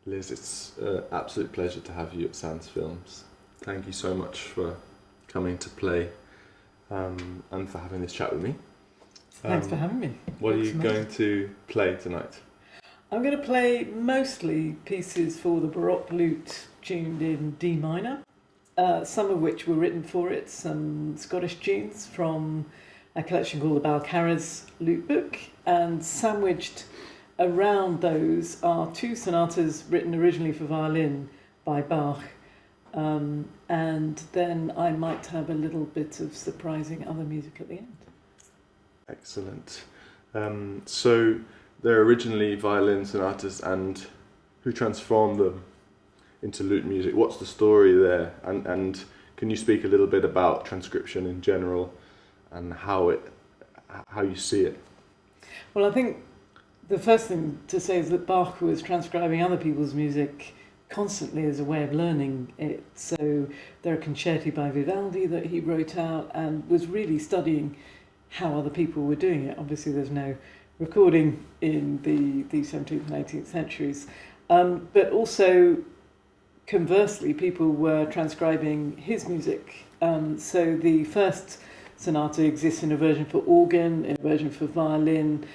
Liz, it's an absolute pleasure to have you at Sands Films. Thank you so much for coming to play and for having this chat with me. Thanks for having me. What are you going to play tonight? I'm going to play mostly pieces for the Baroque lute tuned in D minor, some of which were written for it, some Scottish tunes from a collection called the Balcarres Lute Book, and sandwiched around those are two sonatas written originally for violin by Bach, and then I might have a little bit of surprising other music at the end. Excellent. So they're originally violin sonatas, and who transformed them into lute music? What's the story there? And can you speak a little bit about transcription in general and how you see it? Well, I think the first thing to say is that Bach was transcribing other people's music constantly as a way of learning it. So there are concerti by Vivaldi that he wrote out and was really studying how other people were doing it. Obviously, there's no recording in the 17th and 18th centuries. But also, conversely, people were transcribing his music. So the first sonata exists in a version for organ, in a version for violin,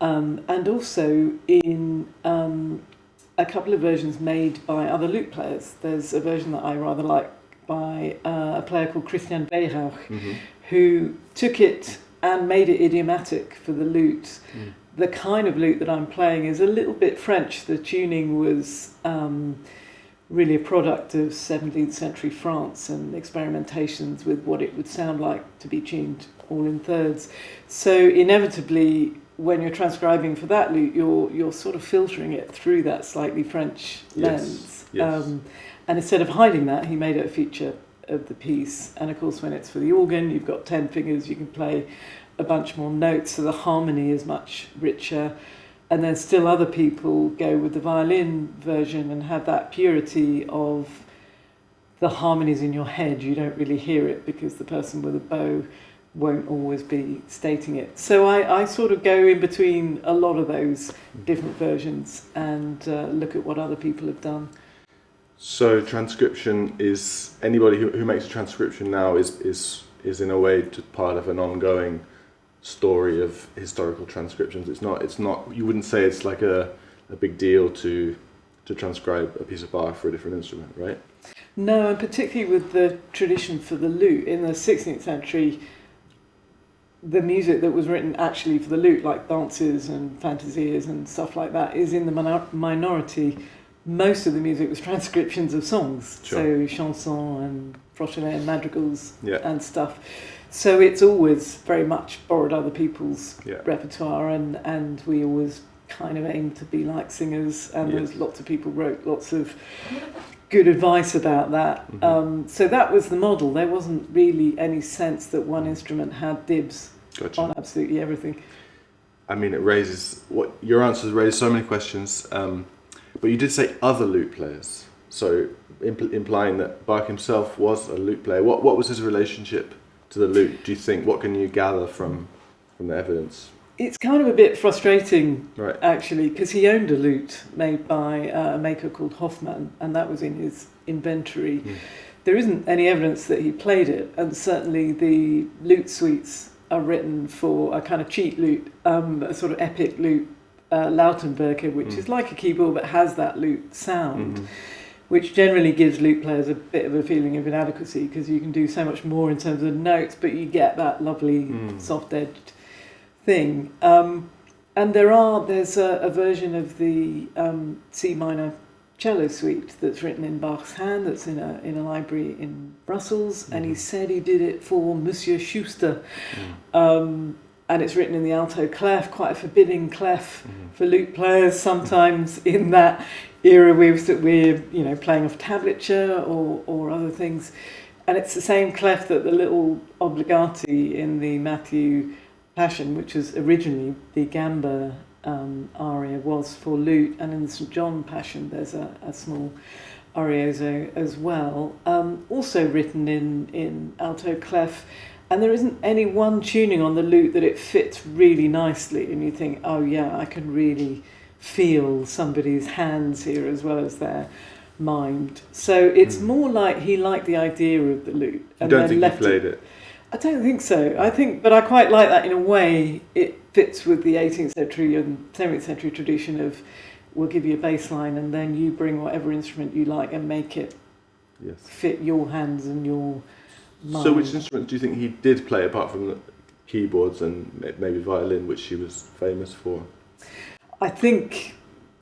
and also in a couple of versions made by other lute players. There's a version that I rather like by a player called Christian Weyrauch, who took it and made it idiomatic for the lute. The kind of lute that I'm playing is a little bit French. The tuning was really a product of 17th century France and experimentations with what it would sound like to be tuned all in thirds. So inevitably, when you're transcribing for that lute, you're sort of filtering it through that slightly French lens. Yes. And instead of hiding that, he made it a feature of the piece. And of course, when it's for the organ, you've got 10 fingers, you can play a bunch more notes, so the harmony is much richer. And then still other people go with the violin version and have that purity of the harmonies in your head. You don't really hear it because the person with a bow won't always be stating it. So I sort of go in between a lot of those different versions and look at what other people have done. So transcription is, anybody who makes a transcription now is in a way part of an ongoing story of historical transcriptions. It's not you wouldn't say it's like a big deal to transcribe a piece of Bach for a different instrument, right? No, and particularly with the tradition for the lute in the 16th century, the music that was written actually for the lute, like dances and fantasias and stuff like that, is in the minority. Most of the music was transcriptions of songs, Sure. So chansons and frochelets and madrigals Yeah. and stuff. So it's always very much borrowed other people's Yeah. repertoire, and we always kind of aim to be like singers, and there's lots of people wrote lots of good advice about that. So that was the model. There wasn't really any sense that one instrument had dibs on absolutely everything. I mean, your answers raise so many questions, but you did say other lute players, so implying that Bach himself was a lute player. What was his relationship to the lute, do you think? What can you gather from the evidence? It's kind of a bit frustrating, right, actually, because he owned a lute made by a maker called Hoffmann, and that was in his inventory. There isn't any evidence that he played it, and certainly the lute suites are written for a kind of cheat lute, a sort of epic lute, Lautenwerke, which is like a keyboard but has that lute sound, which generally gives lute players a bit of a feeling of inadequacy because you can do so much more in terms of notes, but you get that lovely soft-edged thing. And there's a version of the C minor cello suite that's written in Bach's hand, that's in a library in Brussels, and he said he did it for Monsieur Schuster. And it's written in the alto clef, quite a forbidding clef for lute players. Sometimes in that era we're playing off tablature or other things. And it's the same clef that the little obligati in the Matthew Passion, which was originally the gamba aria, was for lute. And in the St. John Passion there's a small arioso as well, also written in alto clef. And there isn't any one tuning on the lute that it fits really nicely and you think, oh yeah, I can really feel somebody's hands here as well as their mind. So it's more like he liked the idea of the lute. You don't think he played it? I don't think so. But I quite like that in a way. It fits with the 18th century and 17th century tradition of we'll give you a bass line and then you bring whatever instrument you like and make it fit your hands and your mind. So which instrument do you think he did play apart from the keyboards and maybe violin, which he was famous for? I think,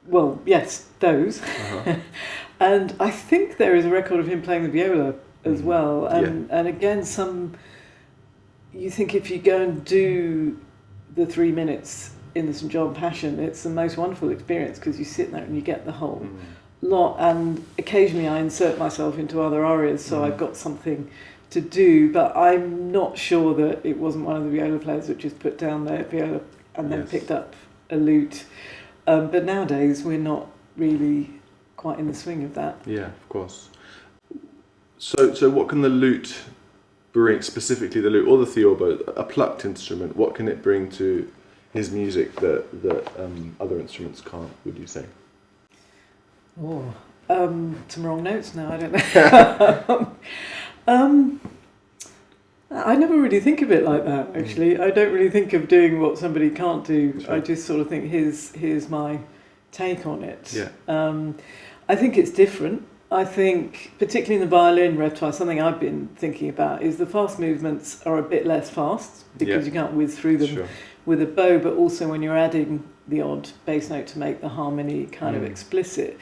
well, yes, those. And I think there is a record of him playing the viola as well. And again, you think if you go and do the 3 minutes in the St John Passion, it's the most wonderful experience because you sit there and you get the whole lot. And occasionally I insert myself into other arias, so I've got something to do. But I'm not sure that it wasn't one of the viola players that just put down their viola and then picked up a lute. But nowadays we're not really quite in the swing of that. Yeah, of course. So what can the lute bring, specifically the lute or the theorbo, a plucked instrument? What can it bring to his music that other instruments can't, would you say? Some wrong notes now, I don't know. I never really think of it like that, actually. I don't really think of doing what somebody can't do. Sure. I just sort of think, here's my take on it. Yeah. I think it's different. I think, particularly in the violin repertoire, something I've been thinking about is the fast movements are a bit less fast because you can't whiz through them with a bow, but also when you're adding the odd bass note to make the harmony kind of explicit,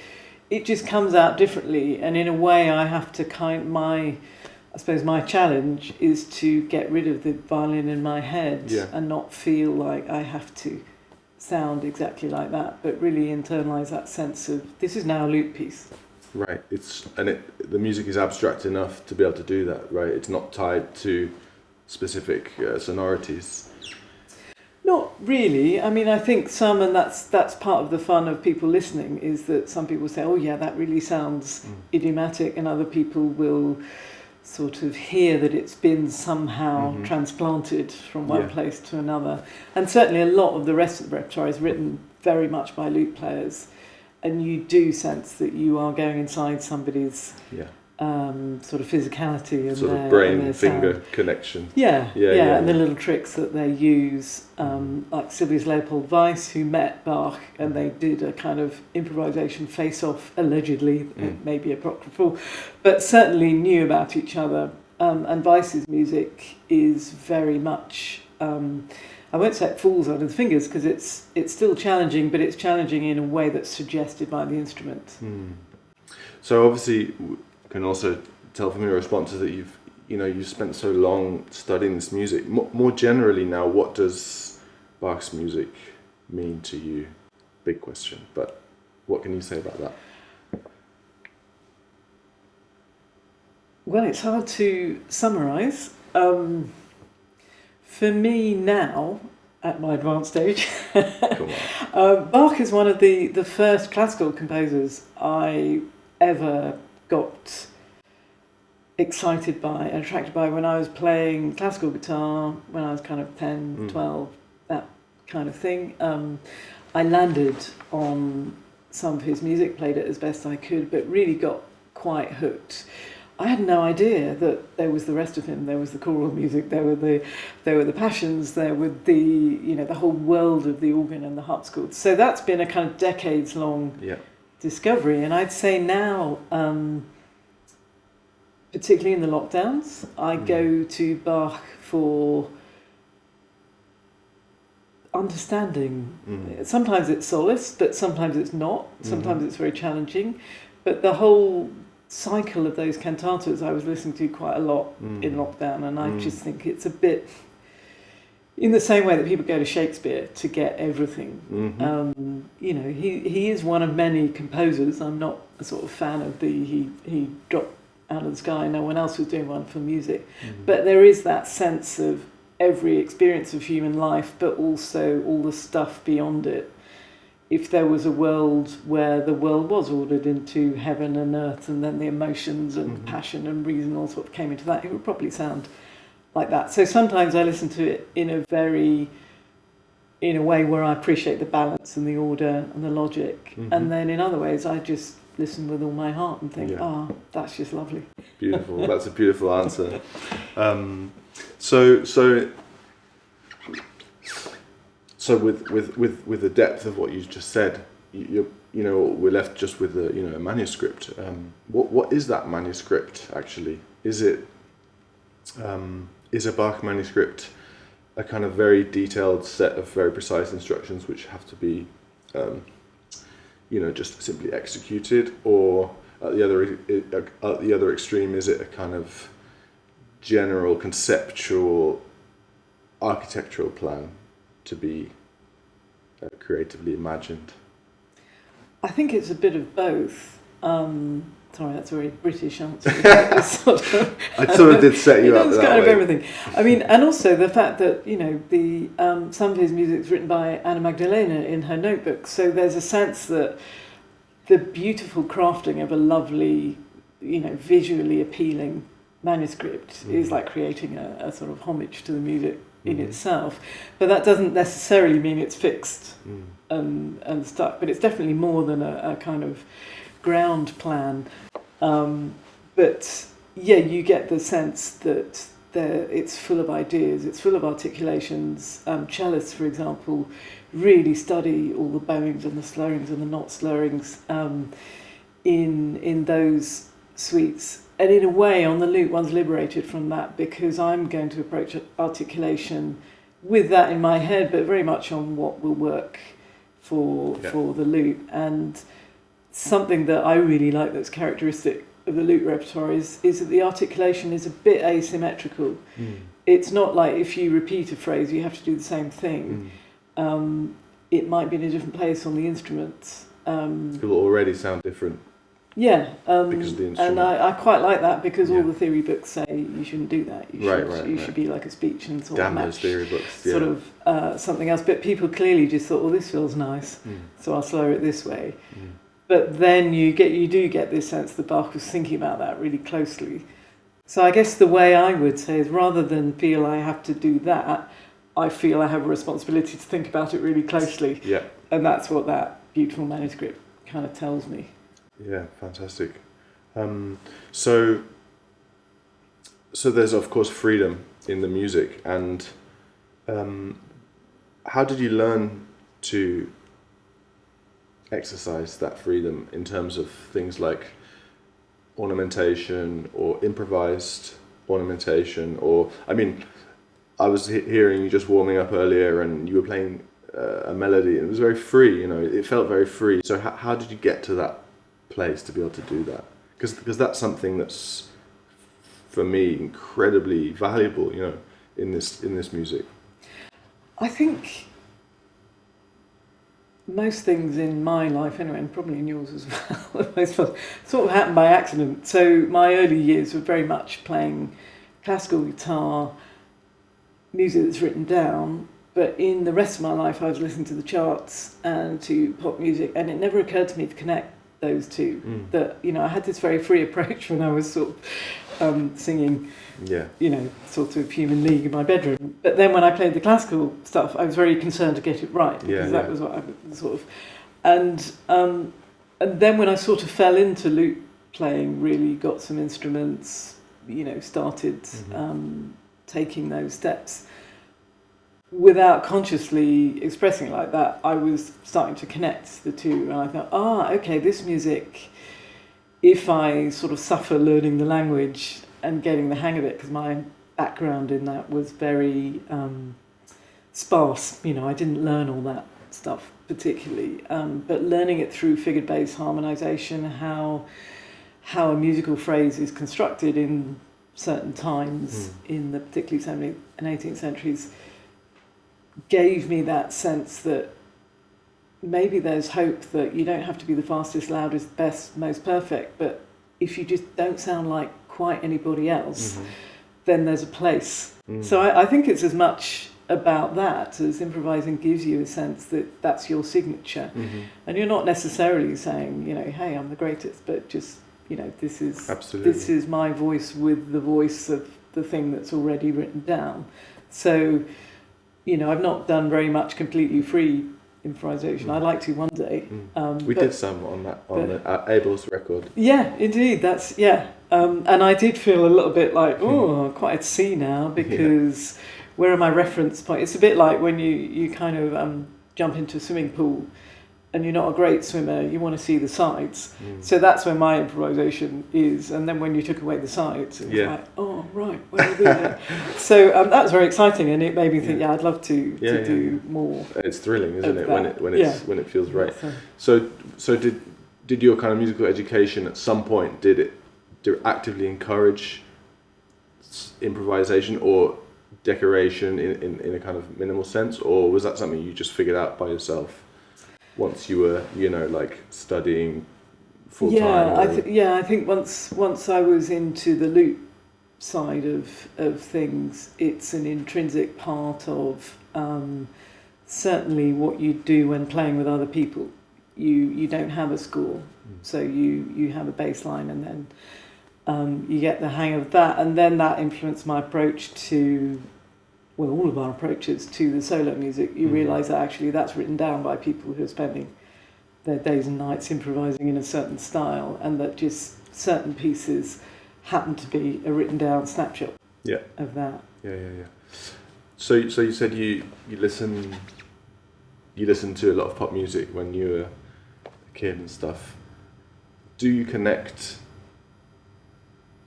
it just comes out differently. And in a way, I have to I suppose my challenge is to get rid of the violin in my head and not feel like I have to sound exactly like that, but really internalise that sense of this is now a lute piece. Right. The music is abstract enough to be able to do that, right? It's not tied to specific sonorities. Not really. I mean, I think some, and that's part of the fun of people listening, is that some people say, oh yeah, that really sounds idiomatic, and other people will sort of hear that it's been somehow transplanted from one place to another. And certainly a lot of the rest of the repertoire is written very much by lute players, and you do sense that you are going inside somebody's sort of physicality and sort their, of brain-finger sound connection. Yeah, and the little tricks that they use, like Sylvius Leopold Weiss, who met Bach, and they did a kind of improvisation face-off, allegedly, maybe apocryphal, but certainly knew about each other. And Weiss's music is very much, I won't say it falls under the fingers because it's still challenging, but it's challenging in a way that's suggested by the instrument. So obviously, you can also tell from your responses that you've spent so long studying this music. More generally now, what does Bach's music mean to you? Big question, but what can you say about that? Well, it's hard to summarise. For me now, at my advanced age, Bach is one of the first classical composers I ever got excited by and attracted by when I was playing classical guitar, when I was kind of 10, 12, that kind of thing. I landed on some of his music, played it as best I could, but really got quite hooked. I had no idea that there was the rest of him. There was the choral music. There were the passions. There were the whole world of the organ and the harpsichord. So that's been a kind of decades-long discovery. And I'd say now, particularly in the lockdowns, I go to Bach for understanding. Sometimes it's solace, but sometimes it's not. Sometimes it's very challenging. But the whole cycle of those cantatas I was listening to quite a lot in lockdown, and I just think it's a bit in the same way that people go to Shakespeare to get everything. He is one of many composers. I'm not a sort of fan of he dropped out of the sky, no one else was doing one for music, but there is that sense of every experience of human life, but also all the stuff beyond it. If there was a world where the world was ordered into heaven and earth, and then the emotions and passion and reason all sort of came into that, it would probably sound like that. So sometimes I listen to it in a very in a way where I appreciate the balance and the order and the logic. Mm-hmm. And then in other ways, I just listen with all my heart and think, that's just lovely. Beautiful. That's a beautiful answer. So with the depth of what you just said, we're left just with a manuscript. What is that manuscript actually? Is it is a Bach manuscript a kind of very detailed set of very precise instructions which have to be just simply executed, or at the other extreme, is it a kind of general conceptual architectural plan to be creatively imagined? I think it's a bit of both. Sorry, that's a very British answer. I sort of did set you up that kind way. of everything. I mean, and also the fact that the some of his music is written by Anna Magdalena in her notebook, so there's a sense that the beautiful crafting of a lovely, visually appealing manuscript is like creating a sort of homage to the music in itself. But that doesn't necessarily mean it's fixed and stuck. But it's definitely more than a kind of ground plan. But yeah, you get the sense that it's full of ideas, it's full of articulations. Cellists, for example, really study all the bowings and the slurrings and the not slurrings in those suites. And in a way, on the lute, one's liberated from that, because I'm going to approach articulation with that in my head, but very much on what will work for the lute. And something that I really like that's characteristic of the lute repertoire is that the articulation is a bit asymmetrical. It's not like if you repeat a phrase, you have to do the same thing. It might be in a different place on the instrument. It will already sound different. Yeah, because of the instrument. And I quite like that, because all the theory books say you shouldn't do that. You should be like a speech and sort of match those theory books. sort of something else. But people clearly just thought, well, this feels nice, so I'll slur it this way. But then you do get this sense that Bach was thinking about that really closely. So I guess the way I would say is, rather than feel I have to do that, I feel I have a responsibility to think about it really closely. Yeah. And that's what that beautiful manuscript kind of tells me. Yeah, fantastic. So there's of course freedom in the music, and how did you learn to exercise that freedom in terms of things like ornamentation or improvised ornamentation? Or, I mean, I was hearing you just warming up earlier, and you were playing a melody, and it was very free, it felt very free. So how did you get to that place to be able to do that? Because that's something that's, for me, incredibly valuable, in this music. I think most things in my life, anyway, and probably in yours as well, most of sort of happened by accident. So my early years were very much playing classical guitar, music that's written down, but in the rest of my life I was listening to the charts and to pop music, and it never occurred to me to connect those two. That I had this very free approach when I was sort of singing, sort of Human League in my bedroom. But then when I played the classical stuff, I was very concerned to get it right, because that was what I sort of, and then when I sort of fell into lute playing, really got some instruments, started taking those steps without consciously expressing it like that, I was starting to connect the two, and I thought, okay, this music, if I sort of suffer learning the language and getting the hang of it, because my background in that was very sparse, I didn't learn all that stuff particularly, but learning it through figured bass harmonisation, how a musical phrase is constructed in certain times in the particularly 17th and 18th centuries, gave me that sense that maybe there's hope, that you don't have to be the fastest, loudest, best, most perfect, but if you just don't sound like quite anybody else, then there's a place. So I think it's as much about that as improvising gives you a sense that that's your signature. And you're not necessarily saying, hey, I'm the greatest, but just, this is my voice with the voice of the thing that's already written down. So I've not done very much completely free improvisation. I'd like to one day. We did some on the Abel's record. Yeah, indeed. And I did feel a little bit like, quite at sea now, because where are my reference points? It's a bit like when you kind of jump into a swimming pool and you're not a great swimmer, you want to see the sides. So that's where my improvisation is. And then when you took away the sides, it was like, oh, right, where are we now? So that was very exciting, and it made me think, I'd love to do more. It's thrilling, isn't it, when it feels right. So did your kind of musical education at some point, did it actively encourage improvisation or decoration in a kind of minimal sense, or was that something you just figured out by yourself once you were, like studying full time? I think once I was into the lute side of things, it's an intrinsic part of certainly what you do when playing with other people. You don't have a score, so you have a bass line, and then you get the hang of that, and then that influenced my approach to, all of our approaches to the solo music. You realise that actually that's written down by people who are spending their days and nights improvising in a certain style, and that just certain pieces happen to be a written down snapshot of that. So you said you listen to a lot of pop music when you were a kid and stuff. Do you connect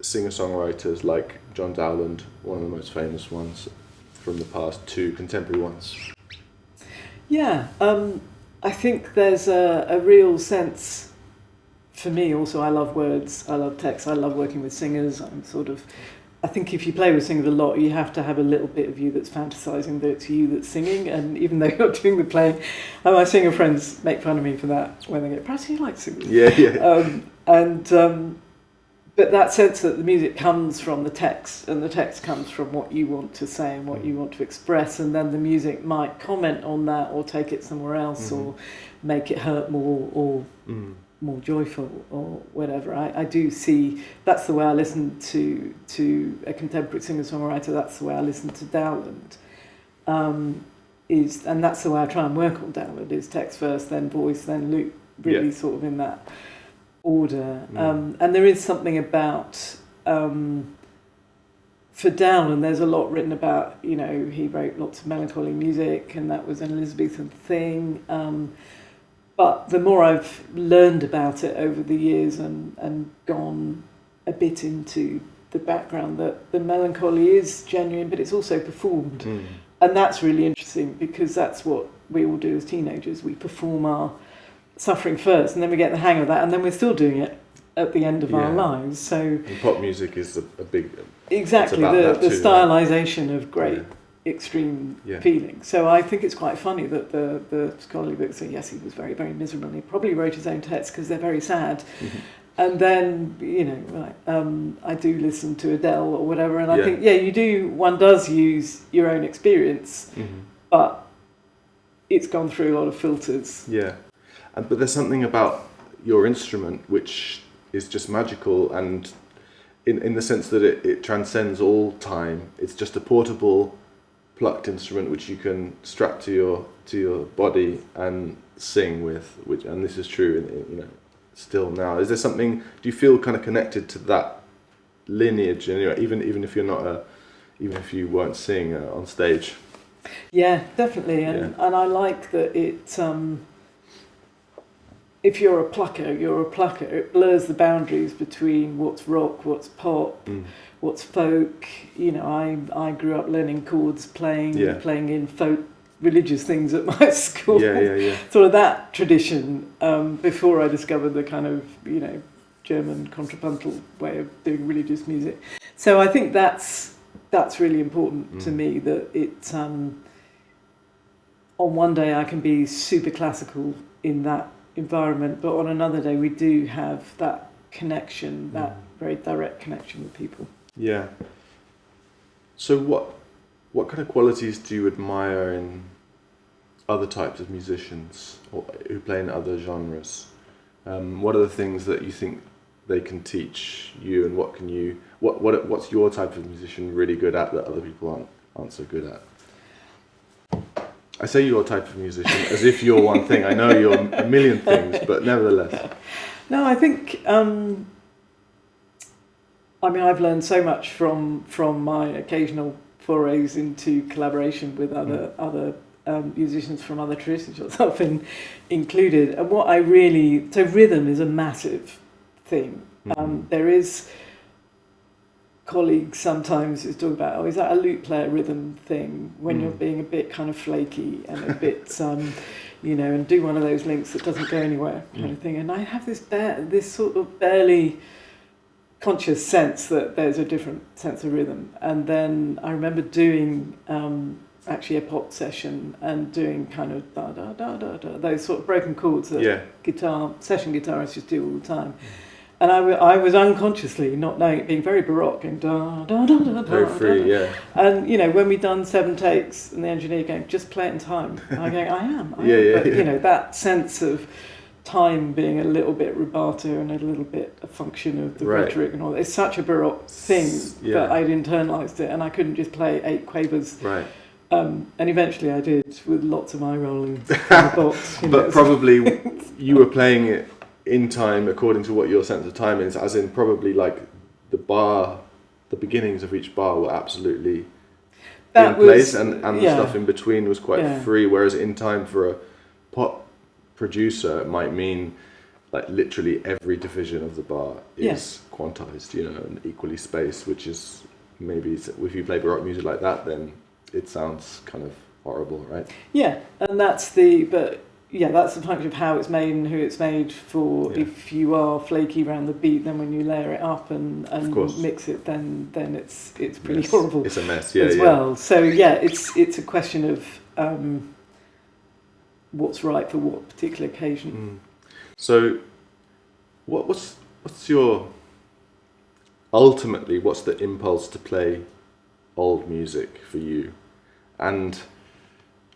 singer-songwriters like John Dowland, one of the most famous ones from the past, to contemporary ones? I think there's a real sense, for me also, I love words, I love text, I love working with singers. I think if you play with singers a lot, you have to have a little bit of you that's fantasising that it's you that's singing, and even though you're doing the playing, my singer friends make fun of me for that when they go, perhaps you like singing. But that sense that the music comes from the text, and the text comes from what you want to say and what you want to express, and then the music might comment on that or take it somewhere else or make it hurt more or more joyful or whatever. I do see, that's the way I listen to a contemporary singer-songwriter, that's the way I listen to Dowland, and that's the way I try and work on Dowland, is text first, then voice, then lute, really sort of in that order. And there is something about, for Dowland, there's a lot written about, he wrote lots of melancholy music, and that was an Elizabethan thing. But the more I've learned about it over the years and gone a bit into the background, that the melancholy is genuine, but it's also performed. And that's really interesting, because that's what we all do as teenagers. We perform our suffering first, and then we get the hang of that, and then we're still doing it at the end of our lives. So and pop music is a big... Exactly, the stylisation of great extreme feeling. So I think it's quite funny that the scholarly books say, yes, he was very, very miserable, and he probably wrote his own texts because they're very sad. And then, I do listen to Adele or whatever, and I think, one does use your own experience, but it's gone through a lot of filters. But there's something about your instrument which is just magical, and in the sense that it transcends all time. It's just a portable, plucked instrument which you can strap to your body and sing with. And this is true, still now. Is there something? Do you feel kind of connected to that lineage? And even if you're not even if you weren't singing on stage. Yeah, definitely, and I like that it. If you're a plucker, you're a plucker. It blurs the boundaries between what's rock, what's pop, what's folk. I grew up learning chords, playing in folk religious things at my school. Sort of that tradition before I discovered the kind of German contrapuntal way of doing religious music. So I think that's really important to me, that it. On one day I can be super classical in that environment, but on another day we do have that connection, that very direct connection with people. So what kind of qualities do you admire in other types of musicians or who play in other genres? What are the things that you think they can teach you, and what's your type of musician really good at that other people aren't so good at? I say you're a type of musician as if you're one thing. I know you're a million things, but nevertheless. No, I think. I mean, I've learned so much from my occasional forays into collaboration with other musicians from other traditions, yourself included. And what I really, so rhythm is a massive thing. There is colleagues sometimes who talk about, oh, is that a lute player rhythm thing when you're being a bit kind of flaky and a bit, and do one of those links that doesn't go anywhere kind of thing. And I have this sort of barely conscious sense that there's a different sense of rhythm. And then I remember doing actually a pop session and doing kind of da da da da da, those sort of broken chords that session guitarists just do all the time. And I was unconsciously not knowing it, being very baroque, going da da da da da. Very free, da, da. And when we'd done 7 takes, and the engineer going, just play it in time. And I go, I am. But that sense of time being a little bit rubato and a little bit a function of the rhetoric and all that. It's such a baroque thing that I'd internalised it, and I couldn't just play 8 quavers. Right. And eventually I did, with lots of eye rolling from the box. But probably you were playing it in time according to what your sense of time is, as in probably like the beginnings of each bar were absolutely in place, and the stuff in between was quite free, whereas in time for a pop producer it might mean like literally every division of the bar is quantized, and equally spaced, which is maybe, if you play baroque music like that, then it sounds kind of horrible, right? Yeah, and that's the function of how it's made and who it's made for. Yeah. If you are flaky around the beat, then when you layer it up and mix it, then it's pretty horrible. It's a mess, as well. So it's a question of what's right for what particular occasion. So, what's your ultimately what's the impulse to play old music for you, and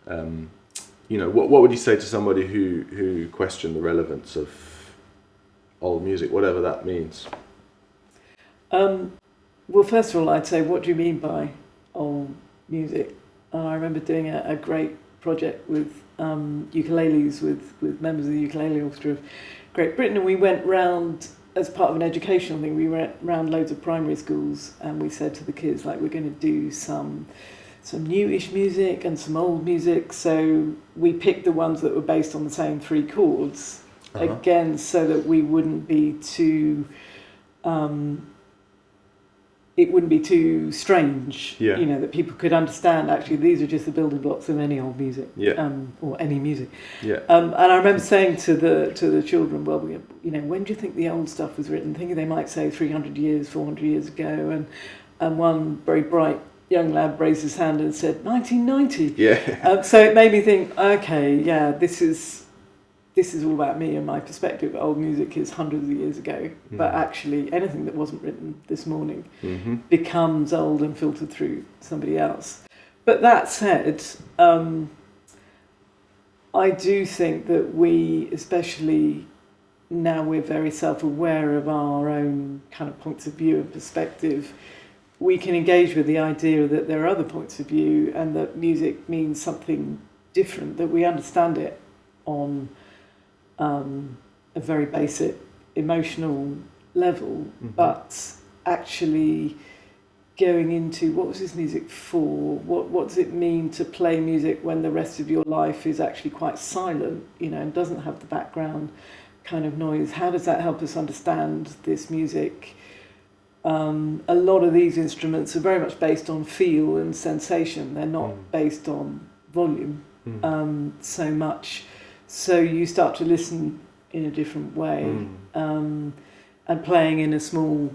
what would you say to somebody who questioned the relevance of old music, whatever that means? Well, first of all, I'd say, what do you mean by old music? I remember doing a great project with ukuleles with members of the Ukulele Orchestra of Great Britain, and we went round as part of an educational thing. We went round loads of primary schools, and we said to the kids, like, we're going to do some newish music and some old music. So we picked the ones that were based on the same 3 chords, again, so that we wouldn't be too it wouldn't be too strange, that people could understand, actually, these are just the building blocks of any old music, or any music. And I remember saying to the children, well, when do you think the old stuff was written? Thinking they might say 300 years, 400 years ago. And one very bright young lad raised his hand and said, 1990. Yeah. So it made me think, okay, this is all about me and my perspective. Old music is hundreds of years ago, but actually anything that wasn't written this morning becomes old and filtered through somebody else. But that said, I do think that we, especially now we're very self-aware of our own kind of points of view and perspective, we can engage with the idea that there are other points of view and that music means something different, that we understand it on a very basic emotional level, but actually going into what was this music for? What does it mean to play music when the rest of your life is actually quite silent, and doesn't have the background kind of noise? How does that help us understand this music? A lot of these instruments are very much based on feel and sensation. They're not based on volume so much. So you start to listen in a different way, and playing in a small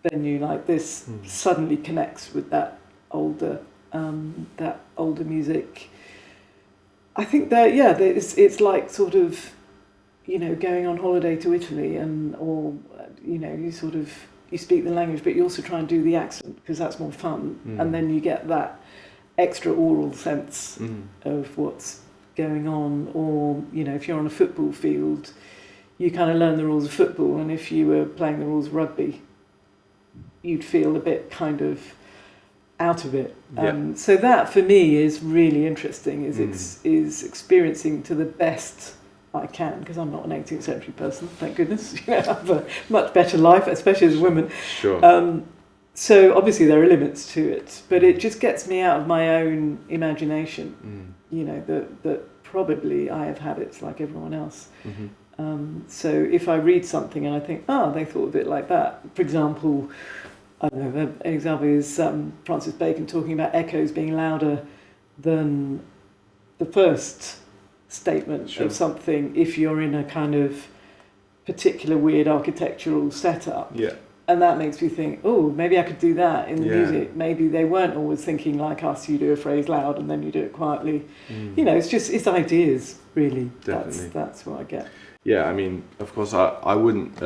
venue like this suddenly connects with that older music. I think that it's like sort of going on holiday to Italy, you speak the language, but you also try and do the accent because that's more fun, and then you get that extra oral sense of what's going on. Or if you're on a football field, you kind of learn the rules of football, and if you were playing the rules of rugby, you'd feel a bit kind of out of it. Yeah. So that for me is really interesting. Is experiencing to the best I can, because I'm not an 18th century person, thank goodness. I have a much better life, especially as a woman. Sure. So obviously there are limits to it, but it just gets me out of my own imagination. That probably I have habits like everyone else. So if I read something and I think, they thought of it like that. For example, I don't know, an example is Francis Bacon talking about echoes being louder than the first statement of something if you're in a kind of particular weird architectural setup. Yeah. And that makes me think, maybe I could do that in the music. Maybe they weren't always thinking like us, you do a phrase loud and then you do it quietly. It's ideas, really. Definitely. That's what I get. Yeah, I mean, of course, I wouldn't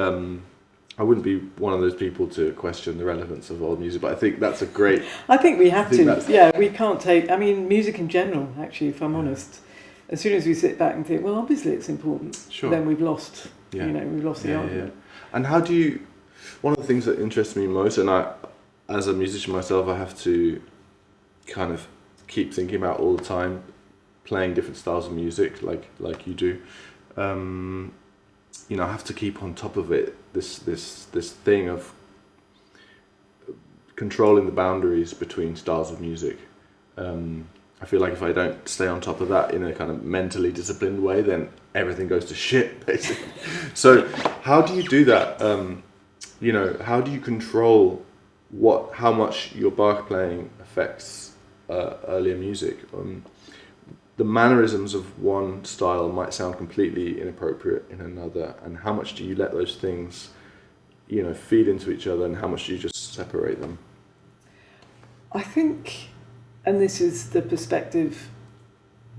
be one of those people to question the relevance of old music, but I think that's a great... I think we have to. Yeah, we can't take... I mean, music in general, actually, if I'm honest. As soon as we sit back and think, well, obviously it's important, then we've lost, we've lost the argument. Yeah. And how do you... One of the things that interests me most, and I, as a musician myself, I have to kind of keep thinking about all the time, playing different styles of music, like you do. I have to keep on top of it. This thing of controlling the boundaries between styles of music. I feel like if I don't stay on top of that in a kind of mentally disciplined way, then everything goes to shit, basically. So how do you do that? How do you control how much your Bach playing affects earlier music? The mannerisms of one style might sound completely inappropriate in another, and how much do you let those things, feed into each other, and how much do you just separate them? I think, and this is the perspective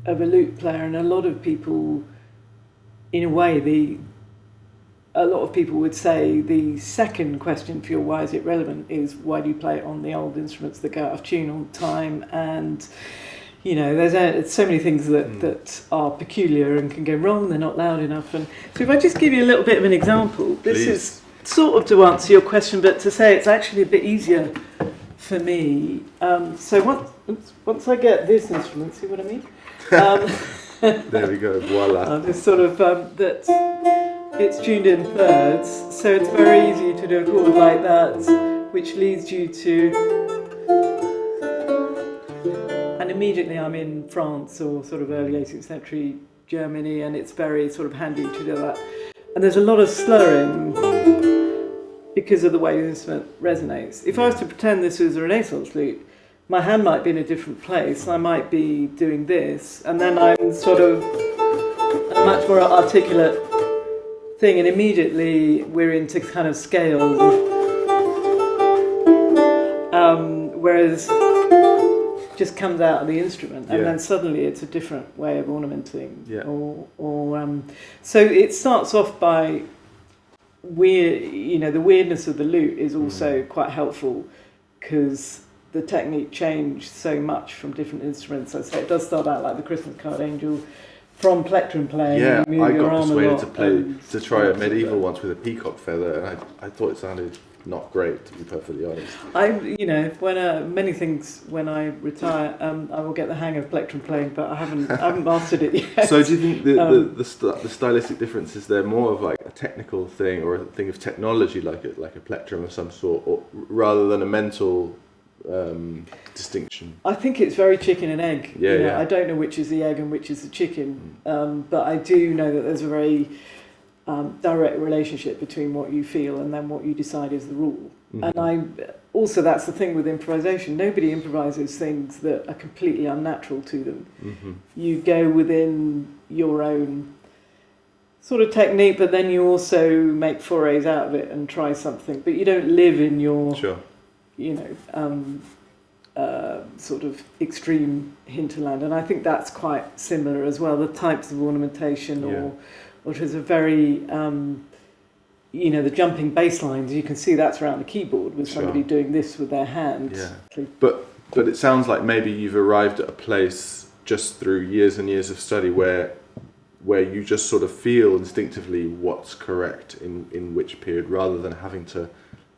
of a lute player, and a lot of people, in a way, a lot of people would say the second question for your why is it relevant is why do you play it on the old instruments that go out of tune all the time, and there's so many things that are peculiar and can go wrong, they're not loud enough. And so if I just give you a little bit of an example, this is sort of to answer your question, but to say it's actually a bit easier for me. So once I get this instrument, see what I mean? There we go, voila. This sort of, that it's tuned in thirds, so it's very easy to do a chord like that, which leads you to... And immediately I'm in France or sort of early 18th century Germany, and it's very sort of handy to do that. And there's a lot of slurring because of the way the instrument resonates. If I was to pretend this was a Renaissance lute, my hand might be in a different place. I might be doing this, and then I'm sort of a much more articulate thing, and immediately we're into kind of scales. Whereas just comes out of the instrument, and then suddenly it's a different way of ornamenting. So it starts off by the weirdness of the lute is also quite helpful because the technique changed so much from different instruments. So it does start out like the Christmas card angel from plectrum playing. Yeah, I got persuaded to try a medieval once with a peacock feather, and I thought it sounded not great, to be perfectly honest. When I retire, I will get the hang of plectrum playing, but I haven't mastered it yet. So do you think the stylistic difference is there more of like a technical thing or a thing of technology, like a plectrum of some sort, or rather than a mental distinction? I think it's very chicken and egg. I don't know which is the egg and which is the chicken, but I do know that there's a very direct relationship between what you feel and then what you decide is the rule. And that's the thing with improvisation. Nobody improvises things that are completely unnatural to them. You go within your own sort of technique, but then you also make forays out of it and try something, but you don't live in your sort of extreme hinterland. And I think that's quite similar as well, the types of ornamentation or there's a very, the jumping bass lines, you can see that's around the keyboard with somebody doing this with their hand. Yeah. But it sounds like maybe you've arrived at a place just through years and years of study where you just sort of feel instinctively what's correct in which period, rather than having to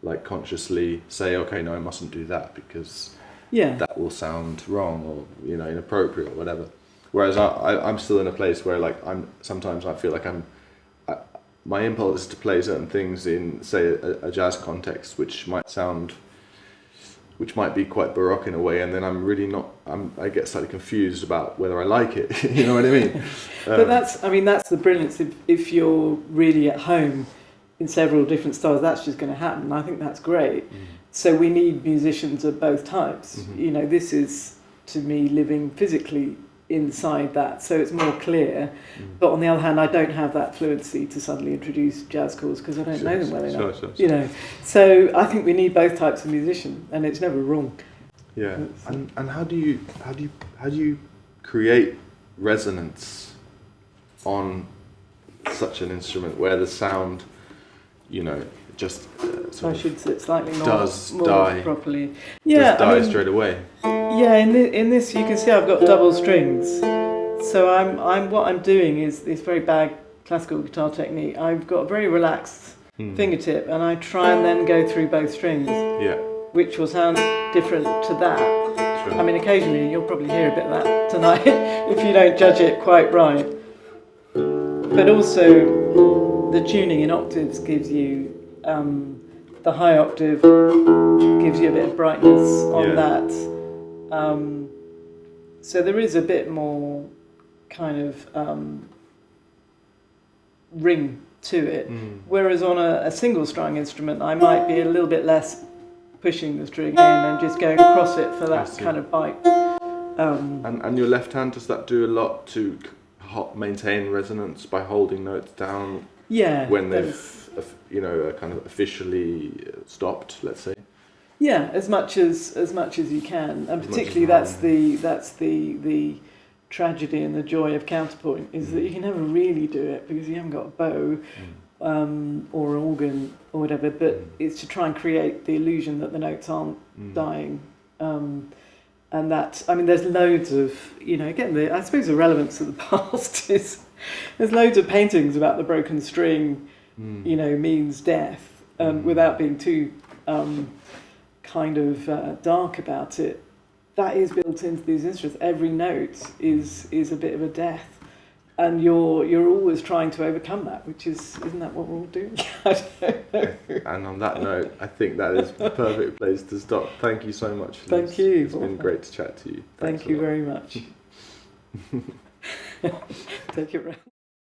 like consciously say, okay, no, I mustn't do that because Yeah. that will sound wrong or inappropriate or whatever. Whereas I'm still in a place where like sometimes I feel like my impulse is to play certain things in, say, a jazz context, which might be quite baroque in a way, and then I get slightly confused about whether I like it. You know what I mean? But that's the brilliance. If you're really at home in several different styles, that's just going to happen. I think that's great. So we need musicians of both types. Mm-hmm. This is, to me, living physically inside that, so it's more clear. But on the other hand, I don't have that fluency to suddenly introduce jazz chords because I don't know them well enough. Sure. So I think we need both types of musician, and it's never wrong. Yeah. And how do you create resonance on such an instrument where the sound, just I should sit slightly more, does more die properly. Yeah, just die straight away. Yeah, in this you can see I've got double strings. So what I'm doing is this very bad classical guitar technique. I've got a very relaxed fingertip, and I try and then go through both strings. Yeah. Which will sound different to that. Sure. I mean, occasionally you'll probably hear a bit of that tonight if you don't judge it quite right. But also, the tuning in octaves gives you the high octave gives you a bit of brightness on that. So there is a bit more kind of ring to it. Whereas on a single strung instrument, I might be a little bit less pushing the string in and just going across it for that kind of bite. And your left hand, does that do a lot to maintain resonance by holding notes down? Yeah. When they've kind of officially stopped, let's say. Yeah, as much as you can, and particularly that's the tragedy and the joy of counterpoint is that you can never really do it because you haven't got a bow or an organ or whatever. But it's to try and create the illusion that the notes aren't dying. And that, there's loads of, again, I suppose the relevance of the past is there's loads of paintings about the broken string, means death, without being too kind of dark about it. That is built into these instruments. Every note is a bit of a death, and you're always trying to overcome that. Isn't that what we're all doing? I don't know. And on that note, I think that is the perfect place to stop. Thank you so much. Thank you. It's been great to chat to you. Thank you very much. Take it round.